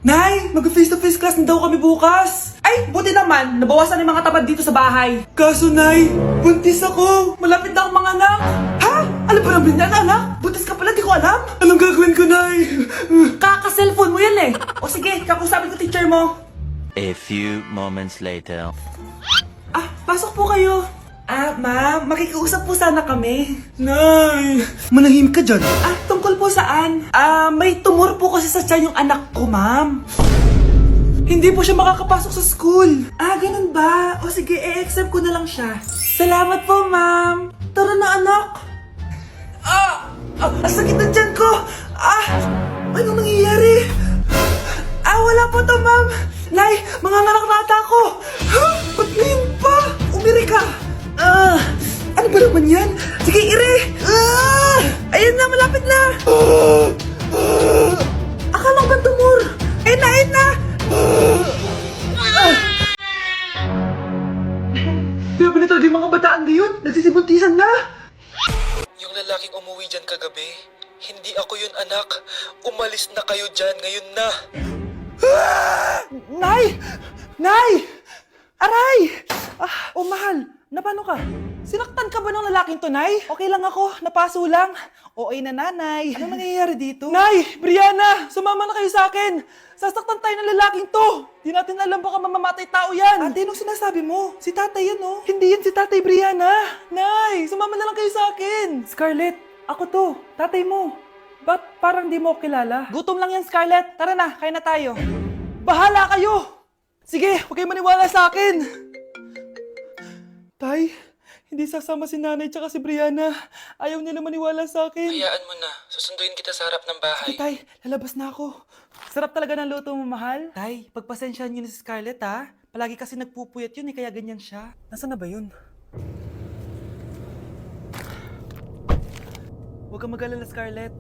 Nay, mag-face-to-face class na daw kami bukas. Ay, buti naman, nabawasan yung mga tamad dito sa bahay. Kaso, Nay, buntis ako. Malapit na akong mga anak. Ha? Alam ba namin yan, anak? Buntis ka pala, di ko alam. Anong gagawin ko, Nay? Kaka-cellphone mo yan eh. O sige, kakusapin ko teacher mo. A few moments later. Ah, pasok po kayo. Ah, ma'am, makikiusap po sana kami. Nay, manahim ka dyan. Ah, tungkol po saan? Ah, may tumor po kasi sa tiyan yung anak ko, ma'am. Hindi po siya makakapasok sa school. Ah, ganun ba? O sige, e-exempt ko na lang siya. Salamat po, ma'am. Tara na, anak. Ang sakit ng tiyan ko. Anong nangyayari? Wala po to, ma'am. Nay, mga ngalak-rata ko. Ba't ngayon pa? Umiri ka. Ano ba naman yan? Sige, ire! Ayan na, malapit na! Akala ko ba tumor? Ayun na, ayun na! Grabe na talaga yung mga bataan ngayon. Nagsisibuntisan na! Yung lalaking umuwi dyan kagabi, hindi ako yun, anak. Umalis na kayo dyan ngayon na. Nay! Nay! Aray! Mahal. Napano ka? Sinaktan ka ba ng lalaking to, Nay? Okay lang ako. Napaso lang. Okay na, Nanay. Anong nangyayari dito? Nay! Brianna! Sumama na kayo sa akin! Sasaktan tayo ng lalaking to! Di natin alam baka mamamatay tao yan! Ate, anong sinasabi mo? Si tatay yan, oh. Hindi yan si tatay, Brianna! Nay! Sumama na lang kayo sa akin! Scarlett! Ako to! Tatay mo! Ba't parang di mo ako kilala? Gutom lang yan, Scarlett! Tara na, kain na tayo! Bahala kayo! Sige, huwag kayo maniwala sa akin! Tay, hindi sasama si nanay tsaka si Brianna. Ayaw nila maniwala sa akin. Hayaan mo na. Susunduin kita sa harap ng bahay. Sige, Tay, lalabas na ako. Sarap talaga ng luto mo, mahal. Tay, pagpasensyahan niyo na si Scarlett, ha? Palagi kasi nagpupuyat yun, kaya ganyan siya. Nasaan na ba yun? Huwag kang mag-alala, Scarlett.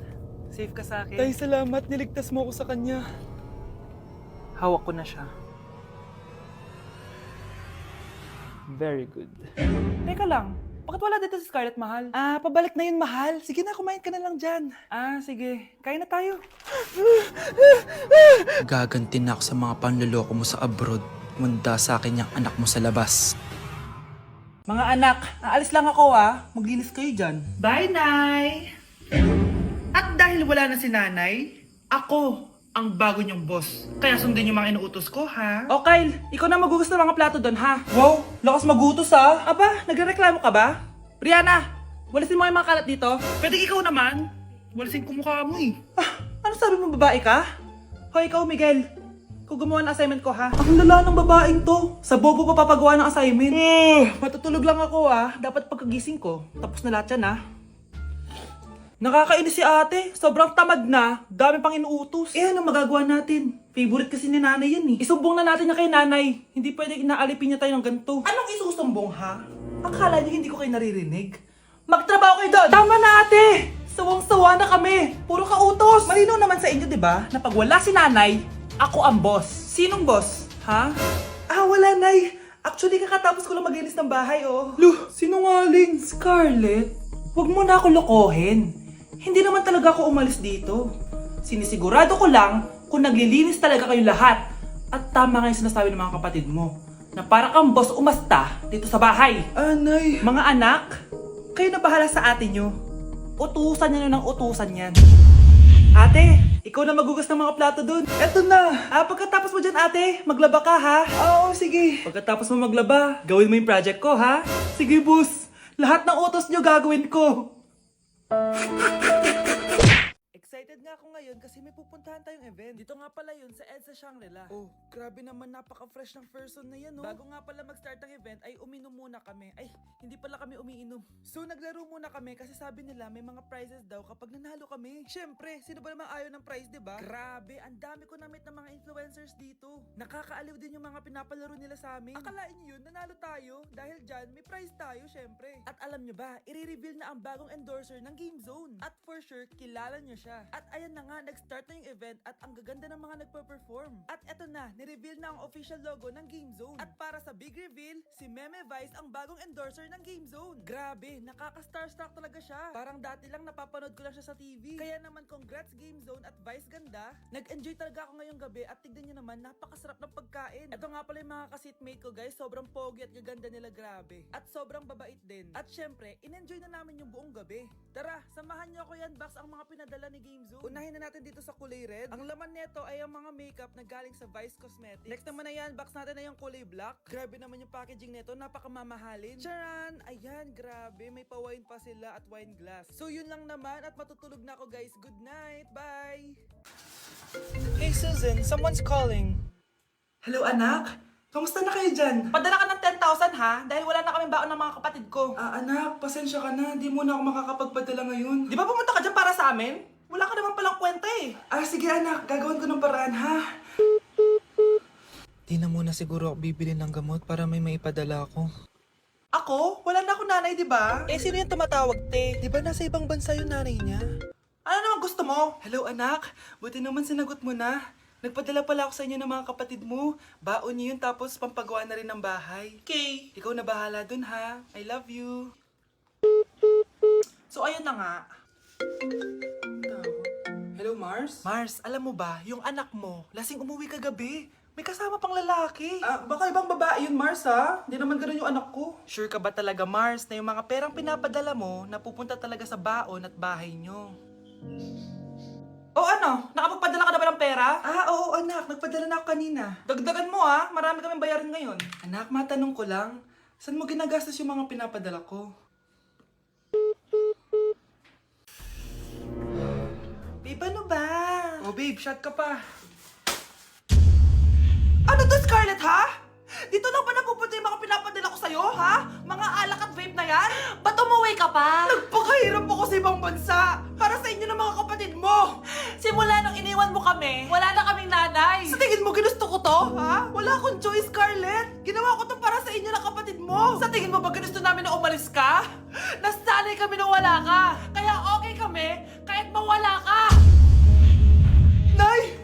Safe ka sa akin. Tay, salamat. Niligtas mo ako sa kanya. Hawak ko na siya. Very good. Teka lang, bakit wala dito si Scarlett, mahal? Pabalik na yun, mahal. Sige na, kumain ka na lang dyan. Sige. Kain na tayo. Gaganti na ako sa mga panloloko mo sa abroad. Manda sa akin yung anak mo sa labas. Mga anak, aalis lang ako, Maglinis kayo dyan. Bye, Nay! At dahil wala na si Nanay, ako ang bago niyong boss. Kaya sundin yung mga inuutos ko, ha? O Kyle, ikaw na magugas ng mga plato doon, ha? Wow, lakas magutos, ha? Aba, nagrereklamo ka ba? Brianna, walisin mo yung mga kalat dito. Pwede ikaw naman. Walisin ko mukha mo, eh. Ano sabi mo, babae ka? Hoy, ikaw, Miguel. Ikaw gumawa ng assignment ko, ha? Ang lala ng babaeng to. Sa bobo pa papagawa ng assignment. Matutulog lang ako, Dapat pagkagising ko, tapos na lahat yan, Nakakainis si ate. Sobrang tamad na. Dami pang inuutos. Ano magagawa natin? Favorite kasi ni nanay yan, Isumbong na natin niya kay nanay. Hindi pwede inaalipin niya tayo ng ganito. Anong isusumbong, ha? Akala niyo hindi ko kayo naririnig? Magtrabaho kayo doon! Tama na, ate! Sawang-sawa na kami. Puro kautos. Malinaw naman sa inyo, di ba? Na pag wala si nanay, ako ang boss. Sinong boss? Ha? Wala, nay. Actually, kakatapos ko lang maglinis ng bahay, oh. Luh, sinungaling. Scarlett, huwag mo na ako lokohin. Hindi naman talaga ako umalis dito. Sinisigurado ko lang kung naglilinis talaga kayo lahat. At tama nga yung sinasabi ng mga kapatid mo. Na para kang boss umasta dito sa bahay. Nay. Mga anak, kayo na bahala sa ate nyo. Utusan nyo ng utusan yan. Ate, ikaw na magugas ng mga plato dun. Eto na. Pagkatapos mo dyan, ate, maglaba ka, ha? Oo, sige. Pagkatapos mo maglaba, gawin mo yung project ko, ha? Sige, boss. Lahat ng utos nyo gagawin ko. Excited nga ako ngayon kasi may pupuntahan tayong event. Dito nga pala yun sa EDSA Shangri-La. Oh, grabe naman, napaka-fresh ng person na yan, Bago nga pala mag-start ang event ay uminom muna kami. Ay, hindi pala kami umiinom. So naglaro muna kami kasi sabi nila may mga prizes daw kapag nanalo kami. Syempre, sino ba namang ayaw ng prize, diba? Grabe, ang dami ko na-meet ng mga influencers dito. Nakakaaliw din yung mga pinapalaro nila sa amin. Akalain nyo yun, nanalo tayo dahil dyan may prize tayo, syempre. At alam nyo ba, i-reveal na ang bagong endorser ng Game Zone. At for sure, kilala nyo siya. At ayan na nga, nag-start na yung event at ang gaganda ng mga nagpa-perform. At eto na, nireveal na ang official logo ng Game Zone. At para sa big reveal, si Meme Vice ang bagong endorser ng Game Zone. Grabe, nakaka-starstruck talaga siya. Parang dati lang napapanood ko lang siya sa TV. Kaya naman congrats Game Zone at Vice ganda. Nag-enjoy talaga ako ngayong gabi at tignan nyo naman, napakasarap ng pagkain. Ito nga pala yung mga ka-seatmate ko guys, sobrang pogi at gaganda nila, grabe. At sobrang babait din. At syempre, in-enjoy na namin yung buong gabi. Tara, samahan nyo ako yan, Box, ang mga pinadala ni Game Zone. Unahin na natin dito sa kulay red. Ang laman nito ay ang mga makeup na galing sa Vice Cosmetics. Next naman na yan, box natin na yung kulay black. Grabe naman yung packaging nito, napakamamahalin. Charan! Ayan, grabe, may pa-wine pa sila at wine glass. So yun lang naman at matutulog na ako guys. Good night, bye! Hey Susan, someone's calling. Hello anak, kamusta na kayo dyan? Padala ka ng 10,000 ha, dahil wala na kaming baon ng mga kapatid ko. Anak, pasensya ka na, di mo na ako makakapagpadala ngayon. Di ba pumunta ka dyan para sa amin? Wala ka naman palang kwenta eh. Sige anak, gagawin ko ng paraan ha. Di na muna siguro ako bibili ng gamot para may maipadala ako. Ako? Wala na akong nanay, di ba? Sino yung tumatawag, te? Di ba nasa ibang bansa yung nanay niya? Ano naman gusto mo? Hello anak, buti naman sinagot mo na. Nagpadala pala ako sa inyo ng mga kapatid mo. Baon niyo yun tapos pampagawa na rin ng bahay. Okay. Ikaw na bahala dun ha. I love you. So ayun na nga. Hello Mars? Mars, alam mo ba, yung anak mo, lasing umuwi kagabi. May kasama pang lalaki. Baka ibang babae yun, Mars, ha? Hindi naman ganun yung anak ko. Sure ka ba talaga, Mars, na yung mga perang pinapadala mo, napupunta talaga sa baon at bahay nyo? O ano? Nakapagpadala ka na ba ng pera? Oo anak. Nagpadala na ako kanina. Dagdagan mo ha. Marami kaming bayarin ngayon. Anak, matanong ko lang. Saan mo ginagastos yung mga pinapadala ko? Babe, ano ba? Oh babe, shot ka pa. Ano to, Scarlett, ha? Dito lang ba napupunta yung mga pinapadala ko sa'yo, ha? Mga alak at vape na yan? Ba't umuwi ka pa? Nagpakahirap ako sa ibang bansa para sa inyo ng mga kapatid mo. Simula nung iniwan mo kami, wala na kaming nanay. Sa tingin mo, ginusto ko to, ha? Wala akong choice, Scarlett. Ginawa ko to para sa inyo ng kapatid mo. Sa tingin mo ba ginusto namin na umalis ka? Nasanay kami na wala ka. Kaya okay kami kahit mawala ka. Nay!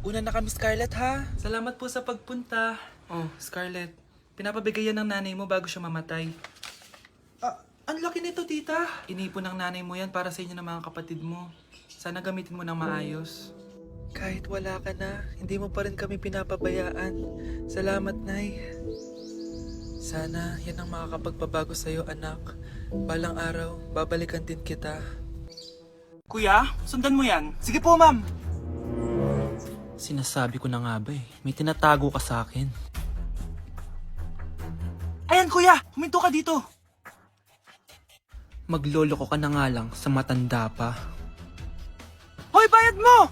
Una na kami, Scarlett, ha? Salamat po sa pagpunta. Oh, Scarlett, pinapabigay yan ng nanay mo bago siya mamatay. Ang laki nito, tita. Inipon ng nanay mo yan para sa inyo ng mga kapatid mo. Sana gamitin mo ng maayos. Kahit wala ka na, hindi mo pa rin kami pinapabayaan. Salamat, Nay. Sana yan ang makakapagpabago sa'yo, anak. Balang araw, babalikan din kita. Kuya, sundan mo yan. Sige po, ma'am. Sinasabi ko na nga ba eh, may tinatago ka sa akin. Ayan, kuya. Huminto ka dito. Magloloko ka na nga lang sa matanda pa. Hoy, bayad mo!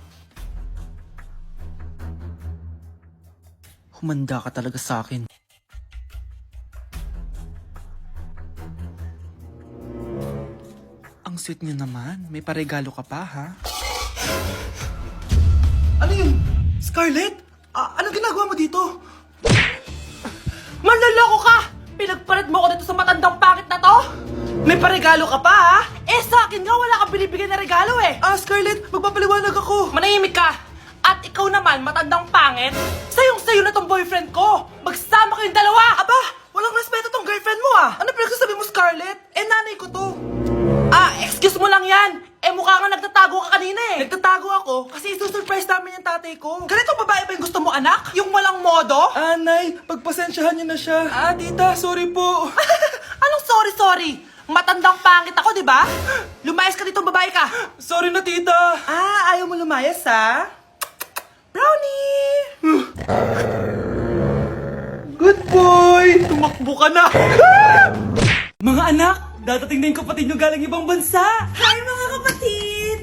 Humanda ka talaga sa akin. Ang sweet niyo naman, may paregalo ka pa ha? Ano yun? Scarlett? Anong ginagawa mo dito? Manloloko ka! Pinagpalit mo ko dito sa matandang pangit na to? May paregalo ka pa, ha? Sa akin nga, wala kang binibigay na regalo, eh. Scarlett, magpapaliwanag ako. Manahimik ka. At ikaw naman, matandang pangit, sayong-sayo na tong boyfriend ko. Magsama kayong dalawa. Aba, walang respeto tong girlfriend mo, ah. Ano pinagsasabi mo, Scarlett? Nanay ko to. Excuse mo lang yan. Mukha nga nagtatago ka kanina, eh. Nagtatago ako kasi isusurprise namin yung tatay ko. Ganitong babae ba yung gusto mo, anak? Yung walang modo? Nay, pagpasensyahan niyo na siya. Tita, sorry po. Anong sorry? Matandang pangit ako, di ba? Lumayas ka dito, babae ka. Sorry na, tita. Ayaw mo lumayas, ha? Brownie! Good boy! Tumakbo ka na! Mga anak, dadating na yung kapatid nyo galing ibang bansa! Hi, mga kapatid!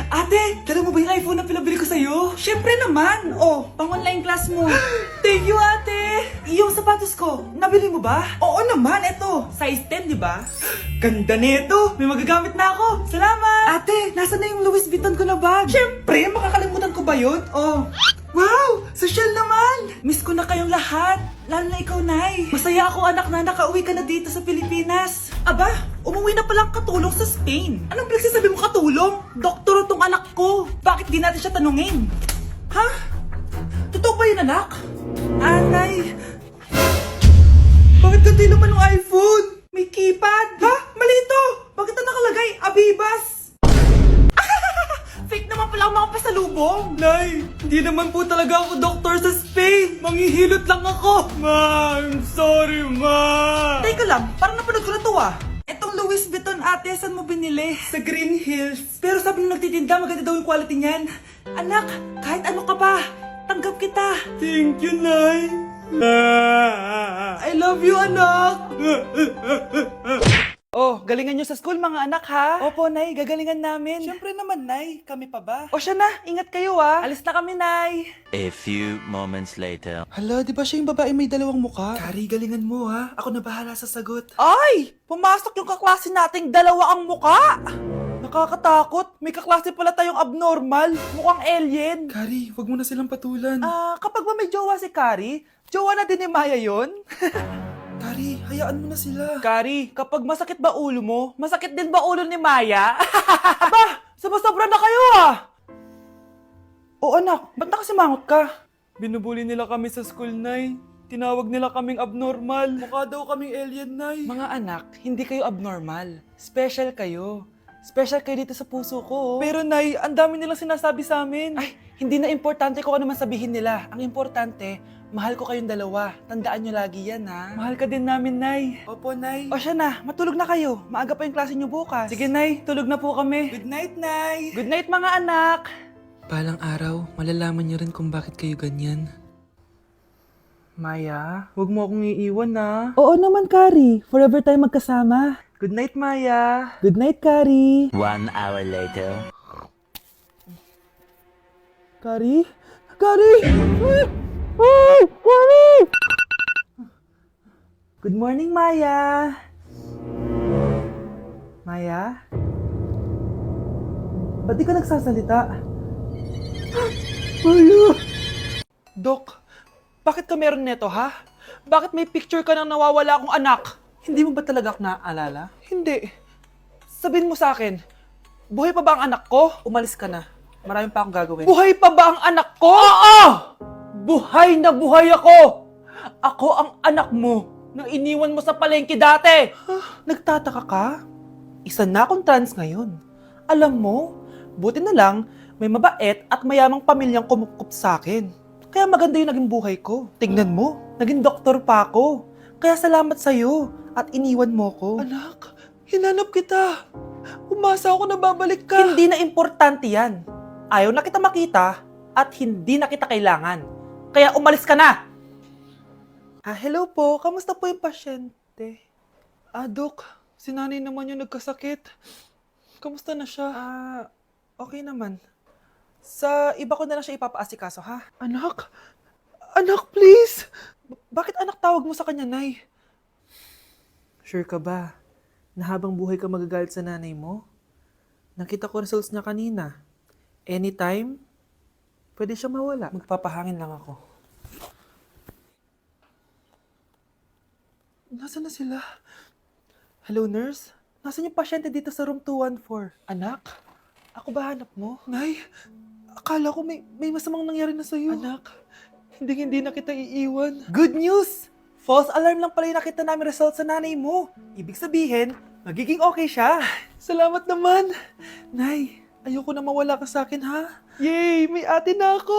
Ate, dala mo ba yung iPhone na pinabili ko sa'yo? Siyempre naman! Pang online class mo. Thank you, ate! Yung sapatos ko, nabili mo ba? Oo naman, eto. Size 10, di ba? Ganda nito! May magagamit na ako! Salamat! Ate, nasa na yung Louis Vuitton ko na bag? Siyempre, makakalimutan ko ba yun? Wow! Social naman! Miss ko na kayong lahat. Lalo na ikaw, Nay. Masaya ako, anak, na nakauwi ka na dito sa Pilipinas. Aba, Umuwi na palang katulong sa Spain. Anong pinagsasabi mo katulong? Doktor tong anak ko. Bakit di natin siya tanungin? Ha? Totoo ba yun, anak? Anay. Bakit ganti naman ng iPhone? May keypad. Ha? Mali ito. Bakit na nakalagay? Abibas. Fake naman pala ang mga pasalubong. Nay, hindi naman po talaga ako doktor sa Spain. Manghihilot lang ako. Ma, I'm sorry, ma. Teka lang, parang napanood ko na to ah. Etong Louis Vuitton ate, saan mo binili? Sa Green Hills. Pero sabi nung nagtitinda, maganda daw yung quality niyan. Anak, kahit ano ka pa, tanggap kita. Thank you, Nay. I love you, anak. Oh, galingan nyo sa school mga anak ha? Opo, Nay, gagalingan namin. Siyempre naman, Nay. Kami pa ba? O siya na, ingat kayo ha. Alis na kami, Nay. A few moments later. Hala, di ba siya yung babae may dalawang muka? Kari, galingan mo ha. Ako na bahala sa sagot. Ay! Pumasok yung kaklase nating dalawa ang muka! Nakakatakot. May kaklase pala tayong abnormal. Mukhang alien. Kari, wag mo na silang patulan. Kapag ba may jowa si Kari, jowa na din ni Maya yun? Kari, hayaan mo na sila. Kari, kapag masakit ba ulo mo, masakit din ba ulo ni Maya? Aba, sobra na kayo ah! O anak, ba't nakasimangot ka? Binubuli nila kami sa school, Nay. Tinawag nila kaming abnormal. Mukha daw kaming alien, Nay. Mga anak, hindi kayo abnormal. Special kayo. Special kayo dito sa puso ko. Pero Nay, ang dami nilang sinasabi sa amin. Ay, hindi na importante kung ano man sabihin nila. Ang importante, mahal ko kayong dalawa. Tandaan nyo lagi yan, ha? Mahal ka din namin, Nay. Opo, Nay. O siya na, matulog na kayo. Maaga pa yung klase nyo bukas. Sige, Nay, tulog na po kami. Good night, Nay. Good night, mga anak. Balang araw, malalaman niyo rin kung bakit kayo ganyan. Maya, huwag mo akong iiwan, na. Oo naman, Kari. Forever tayo magkasama. Good night, Maya. Good night, Kari. 1 hour later. Kari? Kari! Ay, Kari! Good morning, Maya. Maya? Ba't di ka nagsasalita? Maya! Dok, bakit ka meron neto, ha? Bakit may picture ka ng nawawala akong anak? Hindi mo ba talaga ako naaalala? Hindi. Sabihin mo sa akin, buhay pa ba ang anak ko? Umalis ka na. Marami pa akong gagawin. Buhay pa ba ang anak ko? Oo! Buhay na buhay ako! Ako ang anak mo na iniwan mo sa palengke dati! Nagtataka ka? Isa na akong trans ngayon. Alam mo, buti na lang may mabait at mayamang pamilyang kumukup sa akin. Kaya maganda yung naging buhay ko. Tignan mo, naging doktor pa ako. Kaya salamat sa'yo at iniwan mo ko. Anak, hinanap kita. Umasa ako na babalik ka. Hindi na importante yan. Ayaw na kita makita at hindi na kita kailangan. Kaya umalis ka na! Hello po. Kamusta po yung pasyente? Dok, si nanay naman yung nagkasakit. Kamusta na siya? Okay naman. Sa iba ko na lang siya ipapaasikaso, ha? Anak? Anak, please! Bakit anak tawag mo sa kanya, Nay? Sure ka ba na habang buhay ka magagalit sa nanay mo? Nakita ko results niya kanina. Anytime, pwede siya mawala. Magpapahangin lang ako. Nasaan na sila? Hello, nurse? Nasaan yung pasyente dito sa room 214? Anak, ako ba hanap mo? Nay, akala ko may masamang nangyari na sa'yo. Anak, hindi na kita iiwan. Good news! False alarm lang pala yung nakita namin result sa nanay mo. Ibig sabihin, magiging okay siya. Salamat naman. Nay, ayoko na mawala ka sa akin, ha? Yay! May ate na ako!